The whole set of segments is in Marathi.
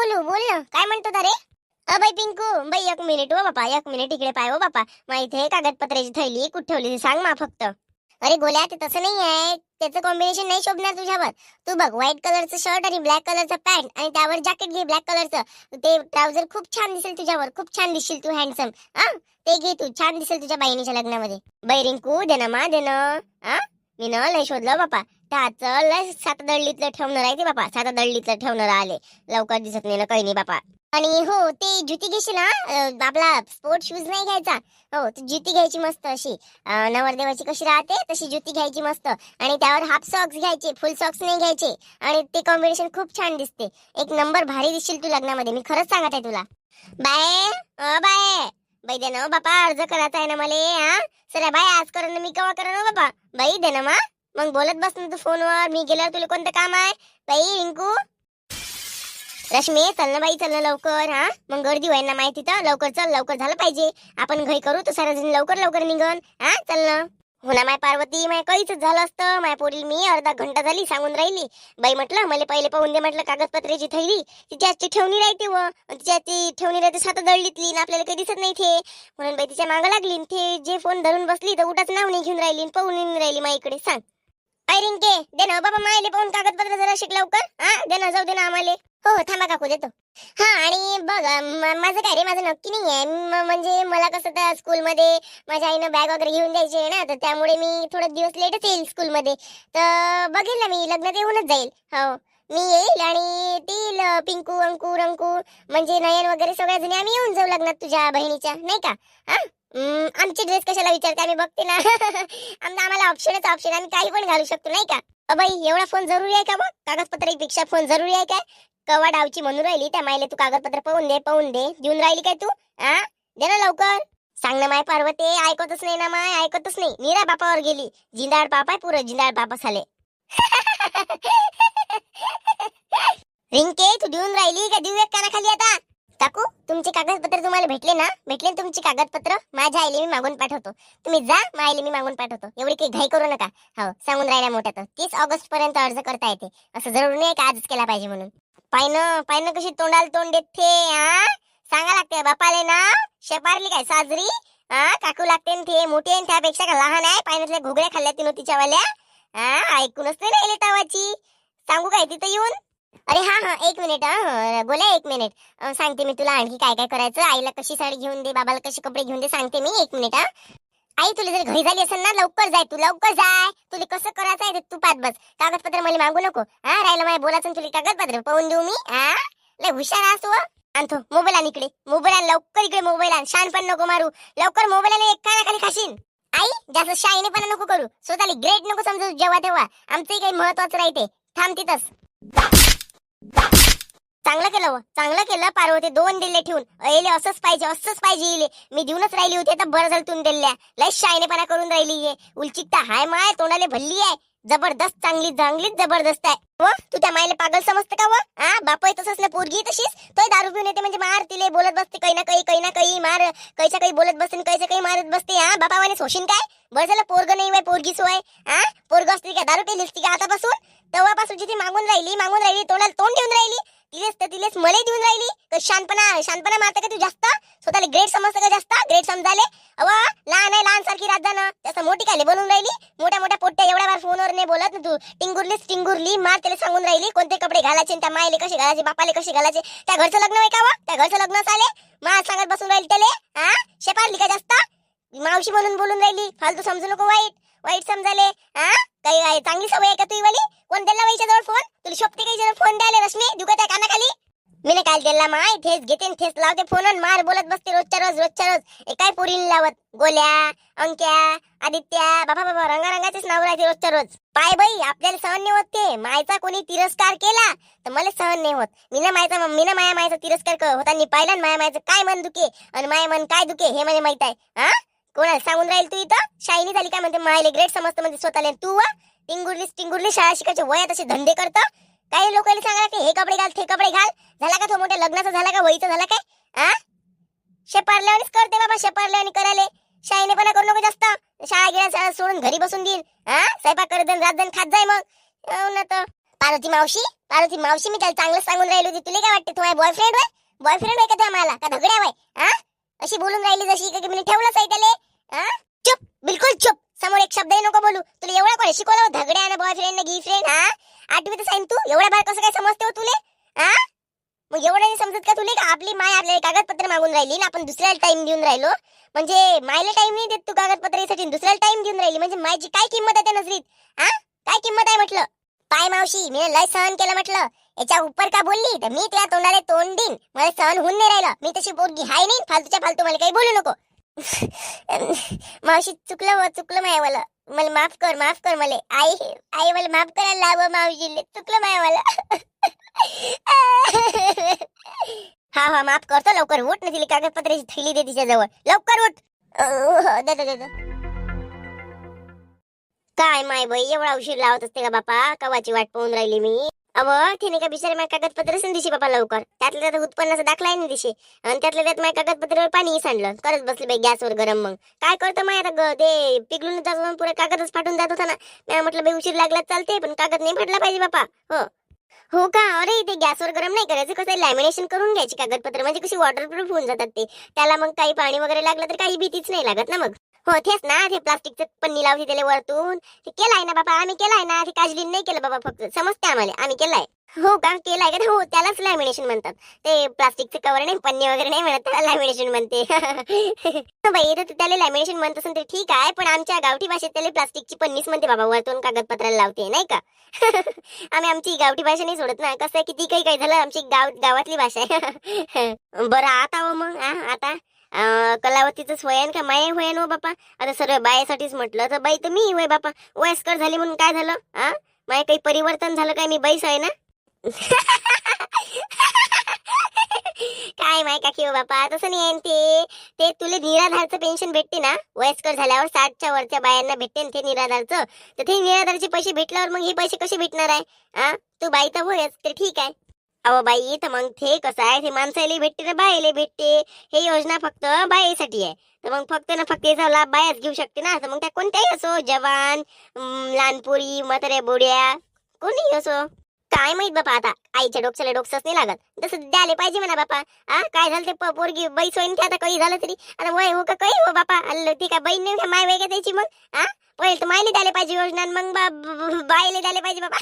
गोलू बोल ना, काय म्हणतो रे? बाई पिंकू बाई, एक मिनिट हो बापा, एक मिनिट इकडे पाय हो बापा. माहिती कागदपत्राची थैली कुठे ठेवली ती सांग मा फक्त. अरे गोल्या, ते तसं नाही आहे, त्याचं कॉम्बिनेशन नाही शोभणार तुझ्यावर. तू बघ, व्हाईट कलरचं शर्ट आणि ब्लॅक कलरचं पॅन्ट आणि त्यावर जॅकेट घे ब्लॅक कलरचं. ते ट्राउझर खूप छान दिसेल तुझ्यावर, खूप छान दिसशील तू, हँडसम. हा, ते घे तू, छान दिसेल तुझ्या बहिणीच्या लग्नामध्ये. बाई रिंकू, दे ना मा, दे ना. हा, मी ना लय शोधलं बापा. त्याचं लय सात दळलीतलं ठेवणार आहे ते बापा, सात दळलीतलं ठेवणार आले. लवकर दिसत नाही ना काही नाही बापा. आणि हो, ते जुती घेशील ना, आपला स्पोर्ट शूज नाही घ्यायचा. हो, ती जुती घ्यायची मस्त अशी, नवरदेवाची कशी राहते तशी जुती घ्यायची मस्त. आणि त्यावर हाफ सॉक्स घ्यायचे, फुल सॉक्स नाही घ्यायचे. आणि ते कॉम्बिनेशन खूप छान दिसते. एक नंबर भारी दिसशील तू लग्नामध्ये, मी खरंच सांगत आहे तुला. बाय बाय बाई, दे ना बापा, अर्ज करायचा आहे ना मला. हा, सर बाय, आज करा ना, मी केव्हा करा ना बापा. बाई दे ना मा, मग बोलत बस ना तू फोनवर, मी गेल्यावर तुला कोणतं काम आहे? बाई रिंकू, रश्मी, चल ना बाई, चल ना लवकर. हा, मग गर्दी व्हायला ना माहिती, तर लवकर चल, लवकर झालं पाहिजे. आपण घाई करू तर सारा जण लवकर लवकर निघन. हा, चल ना. हो ना माय पार्वती, माय काहीच झालं असतं. माय पोरी मी अर्धा घंटा झाली सांगून राहिली. बाई म्हटलं मला पहिले पाहून दे, म्हटलं कागदपत्राची थैली. तिच्याची ठेवणी राहते व तिच्या ती ठेवणी राहते सात दळलीतली, आपल्याला काही दिसत नाही ते. म्हणून बाई तिच्या मागं लागली, ते जे फोन धरून बसली तर उठाच नाव नाही घेऊन राहिली, पाहून येऊन राहिली माझ्याकडे. सांग आई रिंके, दे ना बाबा मायले पाहून कागदपत्र, जरा शिक लवकर. हा, दे ना, जाऊ दे ना आम्हाला. हो थांबा काकू, देतो. हा, आणि बघ, माझं काय रे, माझं नक्की नाही आहे. म्हणजे मला कसं, तर स्कूलमध्ये माझ्या आईनं बॅग वगैरे घेऊन द्यायची आहे ना, तर त्यामुळे मी थोडे दिवस लेटच येईल स्कूलमध्ये. तर बघेल ना, मी लग्नात येऊनच जाईल. हो, मी येईल आणि ती येईल, पिंकू अंकू रंकू, म्हणजे नयन वगैरे सगळ्या जणी आम्ही येऊन जाऊ लग्नात तुझ्या बहिणीच्या, नाही का? हा, आमची ड्रेस कशाला विचारते, आम्ही बघते ना. आम्हाला ऑप्शनच ऑप्शन, आम्ही काही पण घालू शकतो, नाही का? बाई, एवढा फोन जरुरी आहे का? मग कागदपत्रापेक्षा फोन जरुरी आहे काय? कवा डावची म्हणून राहिली त्या मायले, तू कागदपत्र पाहून दे, पाहून दे, देऊन राहिली काय तू? आ, दे ना लवकर. सांग ना माय पार्वती, ऐकतच नाही ना माय, ऐकतच नाही. नीरा बापावर गेली. जिंदाळ बाप आहे, पुरं जिंदाळ बापा साले. रिंके, तू देऊन राहिली का देऊ एक कानाखाली आता? काकू, तुमचे कागदपत्र तुम्हाला भेटले ना? भेटले ना तुमची कागदपत्र? माझ्या आईले मी मागून पाठवतो. तुम्ही जा, माझ्या आईले मी मागून पाठवतो. एवढी काही घाई करू नका. हो, सांगून राहिल्या मोठ्या, तर 30 ऑगस्ट पर्यंत अर्ज करता येते. असं जरूर नाही का आजच केला पाहिजे म्हणून. पायनं कशी तोंडाला तोंड देते. हा, सांगा लागते बापाले ना, शेपारली काय साजरी? हा, काकू लागते ते मोठी आहे, त्यापेक्षा का लहान आहे. पायनातल्या घुगड्या खाल्ल्या तिनं तिच्यावाल्या. हा, ऐकूनच नाही राहिले तावाची. सांगू काय तिथं येऊन? अरे हा हा, एक मिनिट. हा बोला, एक मिनिट. सांगते मी तुला आणखी काय काय करायचं. आईला कशी साडी घेऊन दे, बाबाला कसे कपडे घेऊन दे, सांगते मी, एक मिनिट. हा, आई तुला जर घरी झाली असेल ना, लवकर जाय, तू लवकर जाय. तुला कसं करायचं आहे ते तू पाहत बस. कागदपत्र मला मागू नको. हा, राहिलं माझ्या बोलायचं, तुला कागदपत्र पाहून देऊ मी. हा, लय हुशार असतो. आणतो मोबाईल, आण इकडे मोबाईल, आण लवकर इकडे मोबाईल आण. शानपण नको मारू, लवकर मोबाईल आण, एक कानाखाली खाशीन. आई, जास्त शाईनीपणा नको करू, स्वतःला ग्रेट नको समजू जेव्हा तेव्हा. आमचंही काही महत्वाचं राहते. थांब तिथंच. चांगलं केलं व, चांगलं केलं पार्वती, 2 दिले ठेवून. अयले असंच पाहिजे, असंच पाहिजे इले. मी देऊनच राहिली होती, तर बरं झालं तून दिल्या. लय शायनेपणा करून राहिली आहे. उलचिकता हाय माय, तोंडाले भल्ली आहे. जबरदस्त, चांगली चांगलीच जबरदस्त आहे. व तू त्या मायले पागल समजते का? व हा, बाप तसंच ना, पोरगी तशीच. तो दारू पिऊन येते म्हणजे मार तिले, बोलत बसते काही ना काही मार, कैसा काही बोलत बसते, कैसा काही मारत बसते. हा, बापावाने सोशीन काय? बरं झालं पोरग नाही वय, पोरगी सोय. हा, पोरग असते का दारू पिली असती का आतापासून? तेव्हापासून जिथे मागून राहिली, तोंडाला तोंड देऊन राहिली. तिलेच मला देऊन राहिली. तर शानपणा मारते का तू जास्त? स्वतःला ग्रेट समजतं का जास्त? ग्रेट समजाले? अव, लहान आहे, लहान सारखी राजा ना, जास्त मोठी काय बनवून राहिली? मोठ्या मोठ्या पोट्या एवढ्या बार फोनवर नाही बोलत ना तू. टिंगुरली मार, त्याला सांगून राहिली कोणते कपडे घालायचे, त्या मायले कसे घालायचे, बापाले कसे घालायचे. त्या घरचं लग्न आहे का? व त्या घरचं लग्न चाले मा सांगत बसून राहिली त्याले. हा, शेपारली का जास्त? मावशी म्हणून बोलून राहिली, फालतू समजू नको, वाईट समजाले. हा, काही चांगली सवय आहे का तुझी वाली? कोण दिला वैच्या जवळ फोन? तुला शोभते काही जवळ फोन द्यायला रश्मी? दुखत आहे कानाखाली? मी नाही काय दिला माय, थेच घेते थेच लावते फोन आणि मार बोलत बसते रोजच्या रोज. काय पोरीला लावत? गोल्या, अंक्या, आदित्या, बाबा रंगारंगाचेच नाव राहते रोजच्या रोज. पाय बाई, आपल्याला सहन नाही होत ते. मायचा कोणी तिरस्कार केला तर मला सहन नाही होत. मी ना मायाचा तिरस्कार होताना पाहिला, मायाचं काय मन दुखे आणि माया मन काय दुखे हे मला माहित आहे. हा, कोणाला सांगून राहील तू इथं? शायनी झाली काय म्हणते? मायले ग्रेट समजतं म्हणजे स्वतःला. तू टिंगुरली शाळा शिकायचे वयात असे धंदे करतं. काही लोकांनी सांगा की हे कपडे घाल, ते कपडे घाल. झाला का तो मोठ्या लग्नाचा, झाला का वहीचा, झाला काय? हा, शेपारल्यावानीच करते बाबा, शेपारल्यावानी करायले. शायनेपणा करू नको जास्त. शाळा सोडून घरी बसून देईल. हा, स्वयंपाक करत जाईन, रात जाईन, खात जाय मग. हो ना, तर पार्वती मावशी, पार्वती मावशी मी त्याला चांगलं सांगून राहिली होती. तुला काय वाटते तू माझा बॉयफ्रेंड होय? बॉयफ्रेंड होय का तू मला का धगड्या होय? हा अशी बोलून राहिली जशी की मी ठेवलंच आहे त्याले. हा चुप, बिलकुल चुप. समोर एक शब्दही नको बोलू. तुला एवढा कोणी शिकवलं धगड्या ना बॉयफ्रेंड ना गर्लफ्रेंड? हा आठवीत आहे तू, एवढ्या बार कसं काय समजते हो तुले? हा मग एवढं नाही समजत का तुले का आपली माय आपल्याला कागदपत्र मागून राहिली ना आपण दुसऱ्याला टाइम देऊन राहिलो? म्हणजे मायला टाइम नाही देत तू कागदपत्रासाठी, दुसऱ्याला टाइम देऊन राहिली म्हणजे मायची काय किंमत आहे त्या नजरीत? हा काय किंमत आहे म्हटलं? पाय मावशी मी लय सहन केलं म्हटलं. याच्या उपर का बोलली तर मी त्या तोंडाला तोंड देईन. मला सहन होऊन नाही राहिलं. मी तशी पोरगी हाय नाही. फालतूच्या फालतू मला काही बोलू नको. मावशी चुकलं मायवाला. मला माफ कर मला. आई आई मला माफ करायला लाव मावशीले. चुकलं मायवाला. हा माफ करतो. लवकर उठ ना. तिला कागदपत्राची थैली दे तिच्या जवळ. लवकर उठ. दे. काय माय बाई एवढा उशीर लावत असते का बापा? कवाची वाट पाहून राहिली मी. अव तिने का बिचारे माझ्या कागदपत्र दिशी बाबा लवकर. त्यातल्या त्यात उत्पन्नाचा दाखला आहे ना दिशी आणि त्यातल्या त्यात माझ्या कागदपत्रावर पाणी सांडलं. करत बसले बाई गॅसवर गरम. मग काय करतो माय आता ते पिघलून जात पुरा कागदच फाटून जात होता ना. मी म्हटलं बाई उशीर लागला चालते पण कागद नाही फाटला पाहिजे बापा. हो का? अरे ते गॅसवर गरम नाही करायचं. कसं लॅमिनेशन करून घ्यायची कागदपत्र म्हणजे कशी वॉटरप्रूफ होऊन जातात ते. त्याला मग काही पाणी वगैरे लागलं तर काही भीतीच नाही लागत ना. मग हो तेच ना. ते प्लास्टिकचं पन्नी लावते त्याला वरतून. ते केलाय ना बाबा आम्ही केलाय ना. ते काजलीन नाही केलं बाबा. फक्त समजते आम्हाला आम्ही केलाय. हो का? केलाय का? हो त्यालाच लॅमिनेशन म्हणतात. ते प्लास्टिकचं कवर नाही पन्नी वगैरे नाही म्हणत त्याला लॅमिनेशन म्हणते. बाई तर त्याला लॅमिनेशन म्हणत असेल तर ठीक आहे पण आमच्या गावठी भाषेत त्याला प्लास्टिकची पन्नीच म्हणते बाबा. वरतून कागदपत्राला लावते नाही का? आम्ही आमची गावठी भाषा नाही सोडत ना. कसं आहे किती काही झालं आमची गावातली भाषा आहे. बरं आता हो मग आता कलावतीच होयन का माय होयन हो बापा? आता सर्व बायासाठीच म्हटलं तर बाई तर मी होय बापा. वयस्कर झाली म्हणून काय झालं? माय काही परिवर्तन झालं काय? मी बाईच आहे ना. काय माय काकी हो बापा तसं नाही आहे ते तुले निराधारचं पेन्शन भेटते ना वयस्कर झाल्यावर. 60च्या वरच्या बायांना भेटते ना ते निराधारचं. तर ते निराधारचे पैसे भेटल्यावर मग हे पैसे कसे भेटणार आहे? तू बाई तर होयच ते ठीक आहे. अहो बाई तर मग ते कसं आहे ते माणसाला भेटते ना बायले भेटते. हे योजना फक्त बायासाठी आहे. तर मग फक्त याचा लाभ बायाच घेऊ शकते ना. तर मग त्या कोणत्याही असो जवान लहान पोरी म्हाताऱ्या बोड्या कोणीही असो. काय माहित बापा आता आईच्या डोक्याला डोकसच नाही लागत. तसं द्यायला पाहिजे म्हणा बापा. काय झालं ते पोरगी बाई सोयीन ते आता काही झालं तरी आता वय हो का काही हो बापा. ती का बहीण नाही माय वय का त्याची मग. पहिले तर मायले द्यायला पाहिजे योजना मग बायले द्यायला पाहिजे बाबा.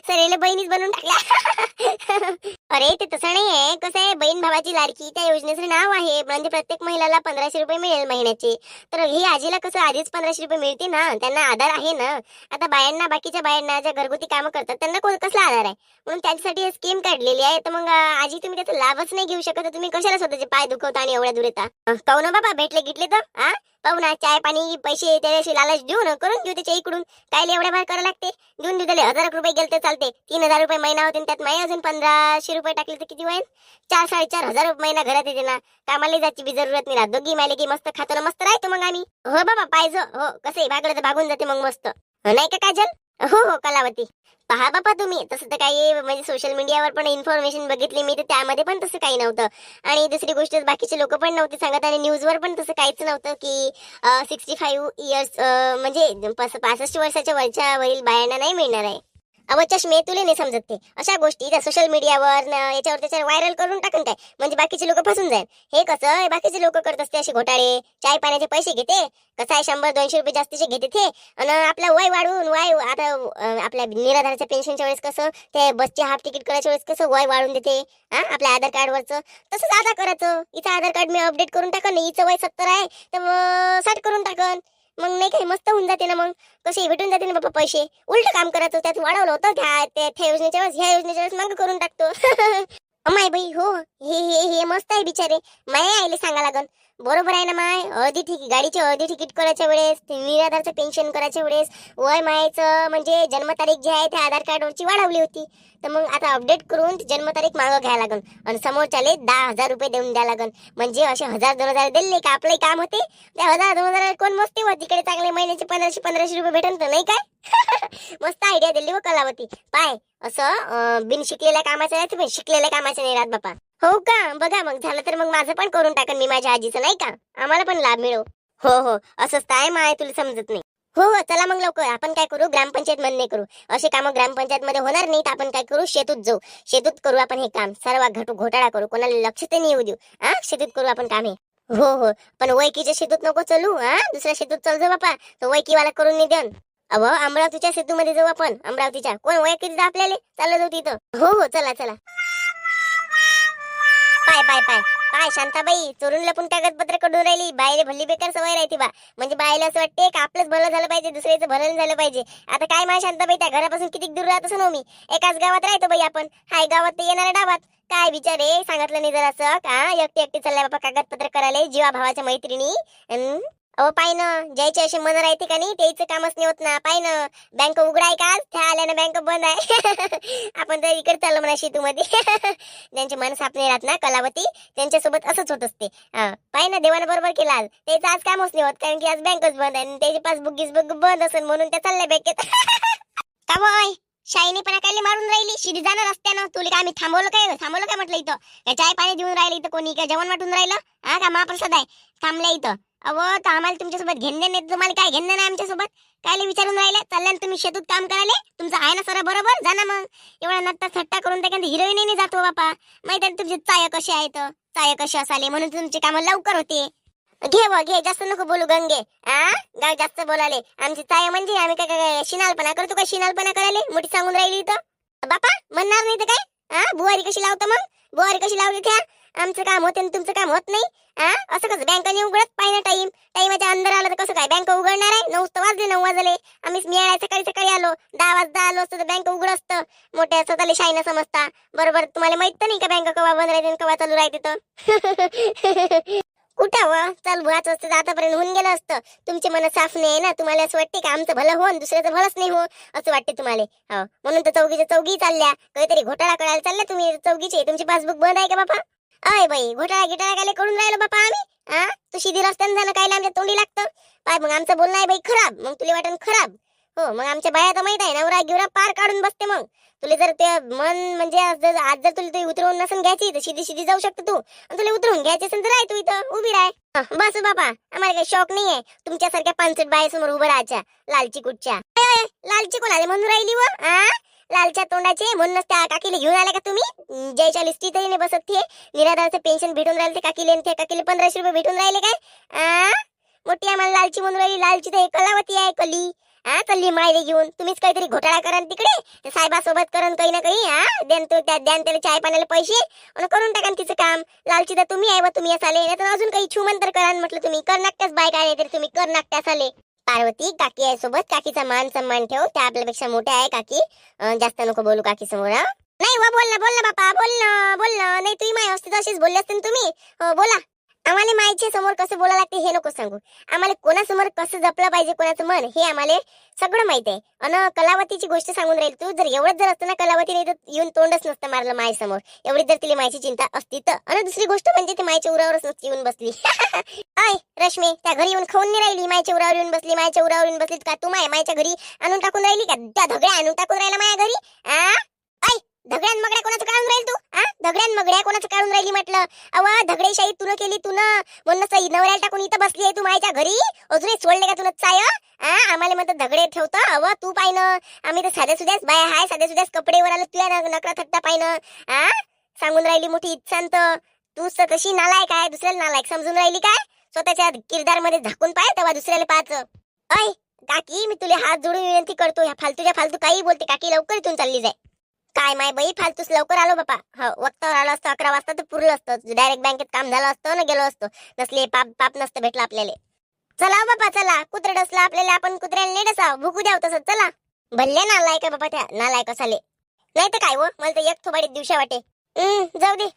सरेले बहिणीच बनवून टाकल्या. अरे ते तसं नाही आहे. कसं आहे बहीण भावाची लाडकी त्या योजनेचं नाव आहे. म्हणजे प्रत्येक महिलाला 1500 रुपये मिळेल महिन्याचे. तर ही आजीला कसं आधीच 1500 रुपये मिळते ना. त्यांना आधार आहे ना. आता बायांना बाकीच्या बायांना ज्या घरगुती कामं करतात त्यांना कसला आधार आहे म्हणून त्यांच्यासाठी स्कीम काढलेली आहे. तर मग आजी तुम्ही त्याचा लाभच नाही घेऊ शकत. तुम्ही कशाला स्वतःचे पाय दुखवता आणि एवढ्या दूर येता? पाहू ना बाबा भेटले गिटले तर पाहू ना. चाय पाणी पैसे त्याच्याशी लालच देऊ ना करून घेऊ त्याच्या इकडून. काय एवढ्या बाहेर करायला लागते? देऊन देऊ त्याला 1000 रुपये गेले तर चालते. 3000 रुपये महिना होते त्यात माई अजून 1500 रुपये टाकले तर किती होईल? 4-4.5 हजार महिना घरात येते ना. कामाला जायची बी जरूरत नाही राहत. दोघी मायले की मस्त खातो ना मस्त राहतो मग आम्ही. हो बाबा पाहिजे. हो कसं भागलं तर भागून जाते मग मस्त. नाही का काजल? हो कलावती. पहा बापा तुम्ही तसं तर काही म्हणजे सोशल मीडियावर पण इन्फॉर्मेशन बघितली मी तर त्यामध्ये पण तसं काही नव्हतं. आणि दुसरी गोष्ट बाकीचे लोक पण नव्हते सांगत आणि न्यूजवर पण तसं काहीच नव्हतं की 65 इयर्स म्हणजे 65 वर्षाच्या वरील बायांना नाही मिळणार आहे. अव चष्मे तुले नाही समजत ते अशा गोष्टी त्या सोशल मीडियावर याच्यावर त्याच्यावर व्हायरल करून टाकून काय म्हणजे बाकीचे लोक फसून जाईल. हे कसं बाकीचे लोक करत असते असे घोटाळे. चाय पाण्याचे पैसे घेते कसं आहे 100-200 रुपये जास्तीचे घेते ते. आणि आपला वय वाढवून आता आपल्या निराधारच्या पेन्शनच्या वेळेस कसं ते बसचे हाफ तिकीट करायच्या वेळेस कसं वय वाढून देते आपल्या आधार कार्डवरचं तसंच आता करायचं. हिचं आधार कार्ड मी अपडेट करून टाकन. हिचं वय 70 आहे तर 60 करून टाकन. मग नाही काही मस्त होऊन जाते ना. मग कसे भेटून जाते ना बाबा पैसे. उलट काम करायचं त्यात वाढवलं होतं त्या योजनेच्या वेळेस ह्या योजनेच्या वेळेस मागं करून टाकतो. माय बाई हो हे मस्त आहे बिचारे. माय आईले सांगा लागन. बरोबर आहे ना माय. गाडीचे अर्धी तिकीट करायच्या वेळेस निराधारचं पेन्शन करायच्या वेळेस वय मायचं म्हणजे जन्मतारीख जी आहे त्या आधार कार्डवरची वाढवली होती. तर मग आता अपडेट करून जन्मतारीख मागं घ्यायला लागन आणि समोरच्याले 10,000 रुपये देऊन द्या लागन. म्हणजे असे 1000-2000 दिले का आपलंही काम होते. त्या 1000-2000 कोण मस्ती होती तिकडे चांगले महिन्याचे 1500-1500 रुपये भेटन तर नाही काय. मस्त आयडिया दिली व कलावती. पाय असं बिन शिकलेल्या कामाचं नाही पण शिकलेल्या कामाचं नाही राहत बापा. हो का? बघा मग झालं तर मग माझं पण करून टाकन मी माझ्या आजीचं नाही का. आम्हाला पण लाभ मिळो. हो असंच तर आहे माय तुला समजत नाही. हो हो, चला मग लवकर. आपण काय करू, ग्रामपंचायत मध्ये करू. असे काम ग्रामपंचायत मध्ये होणार नाही, तर आपण काय करू, शेतूत जाऊ. शेतूत करू आपण हे काम. सर्व घोटाळा करू, कोणाला लक्ष ते नाही येऊ देऊ. शेतीत करू आपण काम हे. हो हो, पण वैकीच्या शेतूत नको चलू. दुसऱ्या शेतूत चल जाऊ बापा, तो वैकीवाला करून नाही देन. अहो, अमरावतीच्या सेतूमध्ये जाऊ आपण. अमरावतीच्या कोण वैकीत आपल्याला, चाललं जाऊ तिथं. हो हो, चला चला. पाय पाय पाय पाय शांताबाई, चोरून लपून कागदपत्र कडून राहिली. बायले भल्ली बेकार सवय राहते बा. म्हणजे बायला असं वाटते की आपलंच भलं झालं पाहिजे, दुसऱ्याचं भलं नाही झालं पाहिजे. आता काय माझ्या शांताबाई, त्या घरापासून किती दूर राहत असं मी. एकाच गावात राहतो बाई आपण. हाय गावात तर येणाऱ्या डावात. काय विचारे, सांगितलं नाही जरा असं का एकटी एकटी चालल्या बाबा कागदपत्र करायला, जीवा भावाच्या मैत्रिणी. अहो पाय ना, ज्याचे असे मन राहते का नाही, त्याचं कामच नाही होत ना. पाय ना, बँक उघडाय का, त्या आल्यानं बँक बंद आहे. आपण तर इकडे चाललो म्हणा शेतूमध्ये. ज्यांचे मन साफ नाही राहत ना, कलावती, त्यांच्यासोबत असंच होत असते. पाय ना, देवानं बरोबर केलं आज. त्याचं आज कामच नाही होत, कारण की आज बँकच बंद आहे. त्याची पासबुक गिसबुक बंद असेल म्हणून त्या चालल्या बँकेत. का बाय, शाईनीपणा काय मारून राहिली, शिरी जाणार रस्त्यानं. तुला काय आम्ही थांबवलं काय म्हटलं इथं? काय चाय पाणी देऊन राहिलं इथं कोणी? काय जेवण वाटून राहिलं? का महाप्रसाद आहे थांबल्या इथं? अव, तर आम्हाला तुमच्यासोबत घेणं नाही, तुम्हाला काय घेणं नाही आमच्यासोबत? काय विचारून राहिल्या? चालल्या ना तुम्ही शेतूत काम करायला? तुमचं आहे ना सर बरोबर, जा ना मग. एवढा नट्टा थट्टा करून त्या हिरोईन नाही जातो बापा. माहिती आहे तुमचे चाय कसे आहेत, चाय कसे असाले म्हणून तुमचे काम लवकर होते. घे जास्त नको बोलू गंगे. गाव जास्त बोलाले. आमची चाय म्हणजे आम्ही काय शिनालपणा करतो, काय शिनालपणा करायला मोठी सांगून राहिली इथं बापा. म्हणणार नाही तर काय, बुवारी कशी लावतो मग? बुवारी कशी लावली त्या? आमचं काम होते तुमचं काम होत नाही. असं कसं बँकाने उघडत पाहिजे टाइमच्या अंदर आलं तर कसं काय बँक उघडणार आहे? 9 वाजले. आम्ही मिळाल्या सकाळी सकाळी आलो. 10 वाजता आलो असतो तर बँक उघड असतं. मोठ्या स्वतःला शाईनं समजता. बरोबर तुम्हाला माहित तर नाही का बँक कवा बंद राहते कवा चालू राहते तर. कुठं व चाल बुवाच असतं तर आतापर्यंत होऊन गेलं असतं. तुमचे मन साफ नाही ना, तुम्हाला असं वाटते का आमचं भलं हो दुसऱ्याचं भलंच नाही हो, असं वाटते तुम्हाला. हो, म्हणून तर चौघी चालल्या. काहीतरी घोटाळा करायला चालल्या तुम्ही चौघीचे. तुमची पासबुक बंद आहे का बापा? अय बाई, घोटाळा गिटाळा काय करून राहिलो बापा आम्ही? तू शिदी रस्त्यानं जाणं काय आमच्या तोंडी लागतं? पाय मग आमचं बोलणं आहे बाई खराब, मग तुला वाटण खराब. हो, मग आमच्या बाया तर माहित आहे, नवरा गिवरा पार काढून बसते. मग तुला जर ते मन म्हणजे आज जर तुला ते उतरवून नसून घ्यायची तर शिदी जाऊ शकतो तू. आणि तुला उतरवून घ्यायची असेल तर राह तू इथं उभी राह. बस बापा, आम्हाला काही शौक नाहीये तुमच्यासारख्या 65 बायासमोर उभं राहायच्या लालची कुठच्या. लालची कोणाला म्हणून राहिली व? लालच्या तोंडाचे म्हणूनच त्या काकीला घेऊन आल्या का तुम्ही? जयच्या लिस्टी तरी नाही बसत. ते निराधारचं पेन्शन भेटून राहिले ते काकीले, ते काकीले 1500 रुपये भेटून राहिले काय? मोठी आम्हाला लालची म्हणून राहिली. लालची तर एक कलावती आहे, कली. कल्ली मायरे घेऊन तुम्हीच काहीतरी घोटाळा करा तिकडे साहेबासोबत करून काही ना काही. द्यान त्याला चाय पाण्याला पैसे आणि करून टाका तिचं काम. लालची तर तुम्ही आहे व तुम्ही असाले, नाही तर अजून काही छुमंतर करा म्हटलं तुम्ही. कर्नाटकच बाय काय नाही तरी तुम्ही कर्नाटक आले. पार्वती, काकी आहे सोबत, काकीचा मान सन्मान ठेव. त्या आपल्यापेक्षा मोठ्या आहे काकी. जास्त नको बोलू काकी समोर. नाही व, बोल ना बापा, बोल ना. नाही तुम्ही माय असते अशीच बोलले असते तुम्ही. हो बोला. आम्हाला माईच्या समोर कसं बोलायला लागते हे नको सांगू. आम्हाला कोणासमोर कसं जपलं पाहिजे कोणाचं मन हे आम्हाला सगळं माहित आहे. अन कलावतीची गोष्ट सांगून राहील तू. जर एवढंच जर असतं ना कलावतीने तर येऊन तोंडच नसतं मारलं मायसमोर. एवढी जर तिला मायची चिंता असती तर. आणि दुसरी गोष्ट म्हणजे ती मायच्या उरावरच नसती येऊन बसली. आय रश्मी, त्या घरी येऊन खाऊन नाही राहिली, मायच्या उरावर येऊन बसली. मायच्या उरावर येऊन बसली का तू? मायच्या घरी आणून टाकून राहिली का? त्या धगड्या आणून टाकून राहिला माया घरी. आय धगड्यान मगड्या कोणाचं काढून राहील तू? धगड्यान मगड्या कोणाचं काढून राहिली म्हटलं? अव, धगडेशाही तुनं केली तुनं, म्हणून सई नवऱ्याला टाकून इथं बसली आहे तू मायच्या घरी. अजूनही सोडले का तुला चाय? आम्हाला म्हणतात धगडे ठेवतं. अव तू पाहिनं, आम्ही तर साध्या सुध्याच बाया हाय, साध्या सुध्याच कपडेवर आलं तुया नकरा थट्टा पाहिनं. सांगून राहिली मोठी इच्छांत. तू तशी नालायक आहे, दुसऱ्याला नालायक समजून राहिली काय? स्वतःच्या किरदार मध्ये झाकून पाय तेव्हा दुसऱ्याला पाहायचं. अय काकी, मी तुला हात जोडून विनंती करतो, ह्या फालतू काही बोलते काकी, लवकर इथून चालली जाय. काय माय बाई, फालतूच लवकर आलो बापा. हो, वक्तावर आलो असतं 11 वाजता तर पुरलं असतं. डायरेक्ट बँकेत काम झालं असतं ना, गेलो असतो. नसले पाप नसतं भेटलं आपल्याला. चला बापा चला, कुत्रे डसला आपल्याला, आपण कुत्र्याला नाही डसाव, भुकू द्याव तसं. चला. भल्ले नालायक बापा त्या नालायक असाले. नाही तर काय व, मला तर एक थोबाडीत दिवशा वाटे. जाऊ दे.